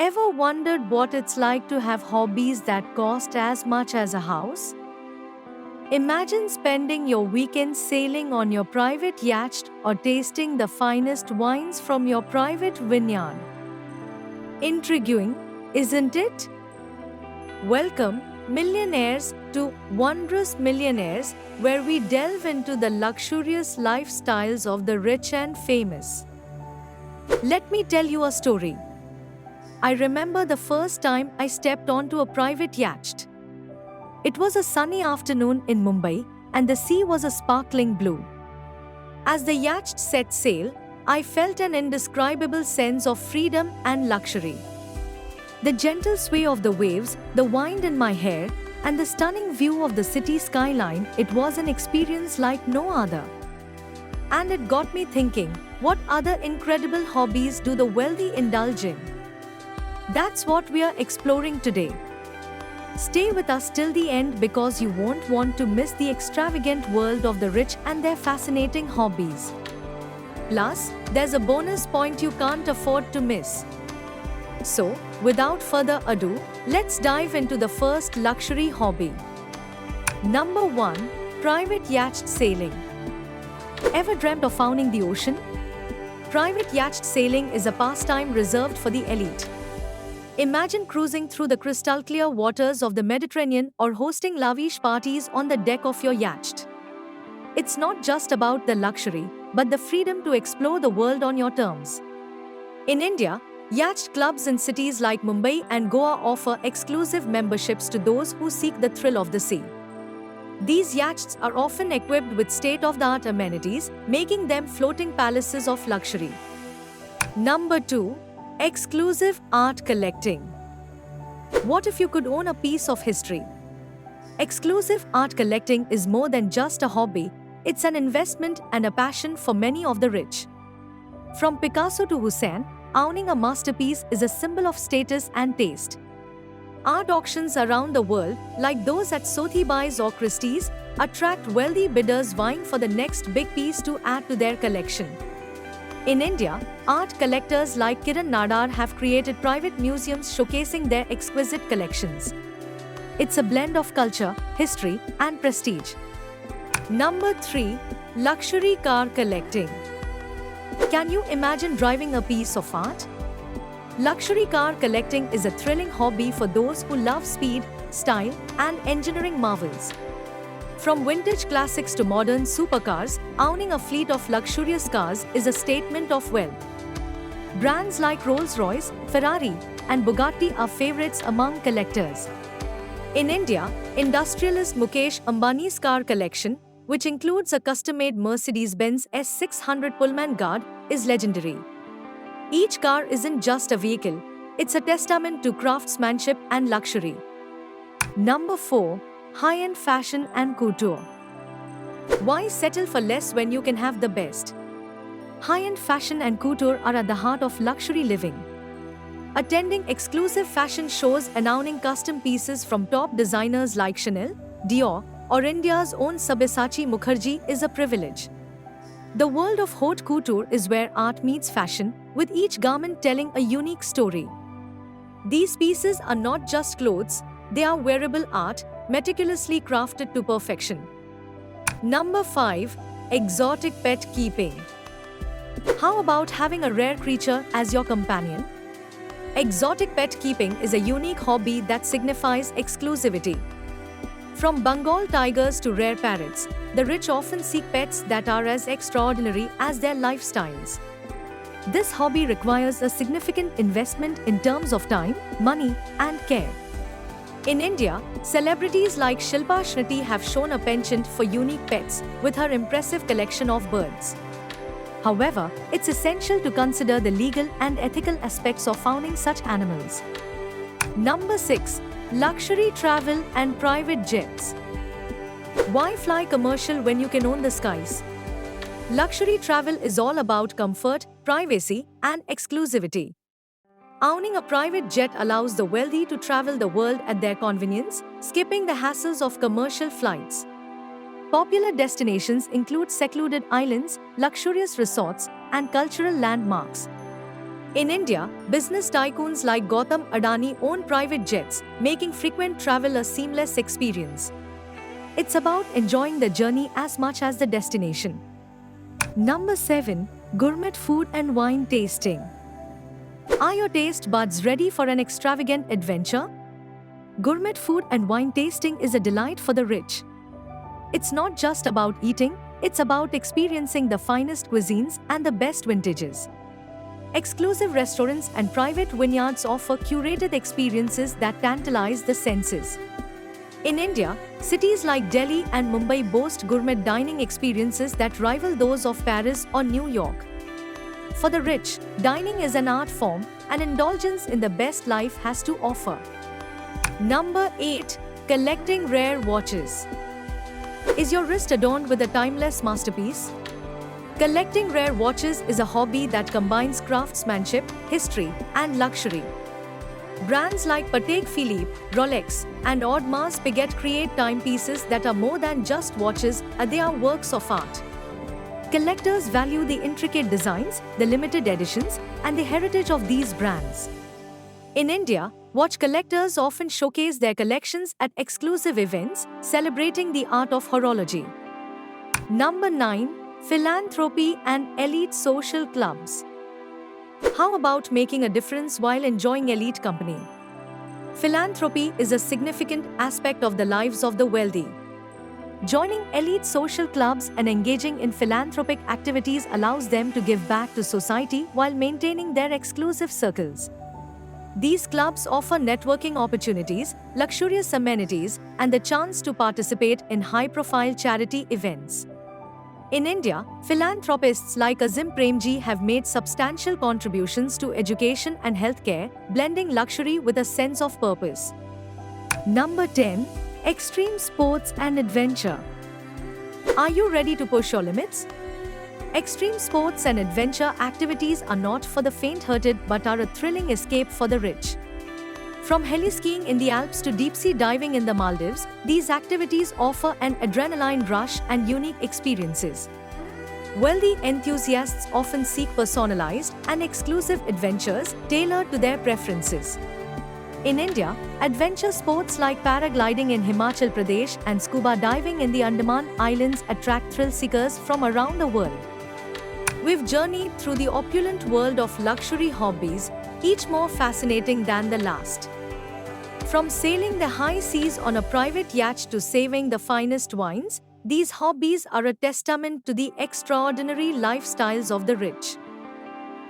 Ever wondered what it's like to have hobbies that cost as much as a house? Imagine spending your weekends sailing on your private yacht or tasting the finest wines from your private vineyard. Intriguing, isn't it? Welcome, millionaires, to Wondrous Millionaires, where we delve into the luxurious lifestyles of the rich and famous. Let me tell you a story. I remember the first time I stepped onto a private yacht. It was a sunny afternoon in Mumbai, and the sea was a sparkling blue. As the yacht set sail, I felt an indescribable sense of freedom and luxury. The gentle sway of the waves, the wind in my hair, and the stunning view of the city skyline, it was an experience like no other. And it got me thinking, what other incredible hobbies do the wealthy indulge in? That's what we are exploring today. Stay with us till the end because you won't want to miss the extravagant world of the rich and their fascinating hobbies. Plus, there's a bonus point you can't afford to miss. So, without further ado, let's dive into the first luxury hobby. Number 1. Private Yacht Sailing. Ever dreamt of owning the ocean? Private yacht sailing is a pastime reserved for the elite. Imagine cruising through the crystal-clear waters of the Mediterranean or hosting lavish parties on the deck of your yacht. It's not just about the luxury, but the freedom to explore the world on your terms. In India, yacht clubs in cities like Mumbai and Goa offer exclusive memberships to those who seek the thrill of the sea. These yachts are often equipped with state-of-the-art amenities, making them floating palaces of luxury. Number 2. Exclusive art collecting. What if you could own a piece of history? Exclusive art collecting is more than just a hobby, it's an investment and a passion for many of the rich. From Picasso to Hussein, owning a masterpiece is a symbol of status and taste. Art auctions around the world, like those at Sotheby's or Christie's, attract wealthy bidders vying for the next big piece to add to their collection. In India, art collectors like Kiran Nadar have created private museums showcasing their exquisite collections. It's a blend of culture, history, and prestige. Number 3. Luxury car collecting. Can you imagine driving a piece of art? Luxury car collecting is a thrilling hobby for those who love speed, style, and engineering marvels. From vintage classics to modern supercars, owning a fleet of luxurious cars is a statement of wealth. Brands like Rolls-Royce, Ferrari, and Bugatti are favorites among collectors. In India, industrialist Mukesh Ambani's car collection, which includes a custom-made Mercedes-Benz S600 Pullman Guard, is legendary. Each car isn't just a vehicle, it's a testament to craftsmanship and luxury. Number 4. High-end fashion and couture. Why settle for less when you can have the best? High-end fashion and couture are at the heart of luxury living. Attending exclusive fashion shows and owning custom pieces from top designers like Chanel, Dior, or India's own Sabyasachi Mukherjee is a privilege. The world of haute couture is where art meets fashion, with each garment telling a unique story. These pieces are not just clothes, they are wearable art, meticulously crafted to perfection. Number 5. Exotic pet keeping. How about having a rare creature as your companion? Exotic pet keeping is a unique hobby that signifies exclusivity. From Bengal tigers to rare parrots, the rich often seek pets that are as extraordinary as their lifestyles. This hobby requires a significant investment in terms of time, money, and care. In India, celebrities like Shilpa Shriti have shown a penchant for unique pets with her impressive collection of birds. However, it's essential to consider the legal and ethical aspects of owning such animals. Number 6. Luxury travel and private jets. Why fly commercial when you can own the skies? Luxury travel is all about comfort, privacy, and exclusivity. Owning a private jet allows the wealthy to travel the world at their convenience, skipping the hassles of commercial flights. Popular destinations include secluded islands, luxurious resorts, and cultural landmarks. In India, business tycoons like Gautam Adani own private jets, making frequent travel a seamless experience. It's about enjoying the journey as much as the destination. Number 7. Gourmet food and wine tasting. Are your taste buds ready for an extravagant adventure? Gourmet food and wine tasting is a delight for the rich. It's not just about eating, it's about experiencing the finest cuisines and the best vintages. Exclusive restaurants and private vineyards offer curated experiences that tantalize the senses. In India, cities like Delhi and Mumbai boast gourmet dining experiences that rival those of Paris or New York. For the rich, dining is an art form, an indulgence in the best life has to offer. Number 8. Collecting rare watches. Is your wrist adorned with a timeless masterpiece? Collecting rare watches is a hobby that combines craftsmanship, history, and luxury. Brands like Patek Philippe, Rolex, and Audemars Piguet create timepieces that are more than just watches, they are works of art. Collectors value the intricate designs, the limited editions, and the heritage of these brands. In India, watch collectors often showcase their collections at exclusive events, celebrating the art of horology. Number 9. Philanthropy and elite social clubs. How about making a difference while enjoying elite company? Philanthropy is a significant aspect of the lives of the wealthy. Joining elite social clubs and engaging in philanthropic activities allows them to give back to society while maintaining their exclusive circles. These clubs offer networking opportunities, luxurious amenities, and the chance to participate in high-profile charity events. In India, philanthropists like Azim Premji have made substantial contributions to education and healthcare, blending luxury with a sense of purpose. Number 10. Extreme sports and adventure. Are you ready to push your limits? Extreme sports and adventure activities are not for the faint-hearted but are a thrilling escape for the rich. From heli-skiing in the Alps to deep-sea diving in the Maldives, these activities offer an adrenaline rush and unique experiences. Wealthy enthusiasts often seek personalized and exclusive adventures tailored to their preferences. In India, adventure sports like paragliding in Himachal Pradesh and scuba diving in the Andaman Islands attract thrill seekers from around the world. We've journeyed through the opulent world of luxury hobbies, each more fascinating than the last. From sailing the high seas on a private yacht to saving the finest wines, these hobbies are a testament to the extraordinary lifestyles of the rich.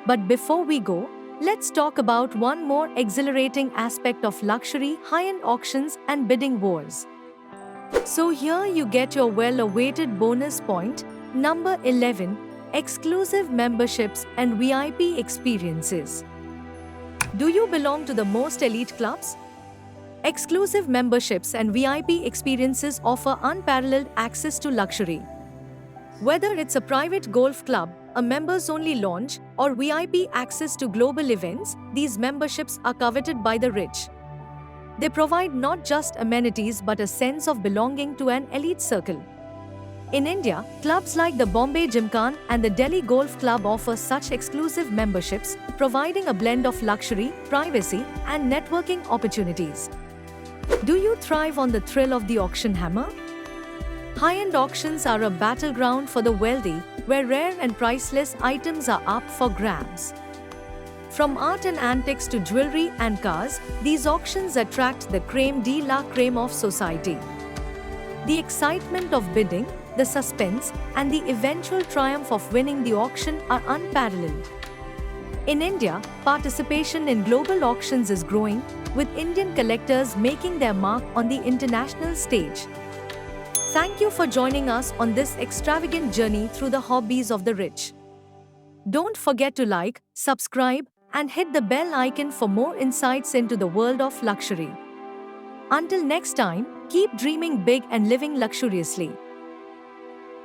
But before we go, let's talk about one more exhilarating aspect of luxury: high-end auctions and bidding wars. So here you get your well-awaited bonus point, number 11. Exclusive memberships and VIP experiences. Do you belong to the most elite clubs? Exclusive memberships and VIP experiences offer unparalleled access to luxury. Whether it's a private golf club, a members-only lounge, or VIP access to global events, these memberships are coveted by the rich. They provide not just amenities but a sense of belonging to an elite circle. In India, clubs like the Bombay Gymkhana and the Delhi Golf Club offer such exclusive memberships, providing a blend of luxury, privacy, and networking opportunities. Do you thrive on the thrill of the auction hammer? High-end auctions are a battleground for the wealthy, where rare and priceless items are up for grabs. From art and antiques to jewelry and cars, these auctions attract the crème de la crème of society. The excitement of bidding, the suspense, and the eventual triumph of winning the auction are unparalleled. In India, participation in global auctions is growing, with Indian collectors making their mark on the international stage. Thank you for joining us on this extravagant journey through the hobbies of the rich. Don't forget to like, subscribe, and hit the bell icon for more insights into the world of luxury. Until next time, keep dreaming big and living luxuriously.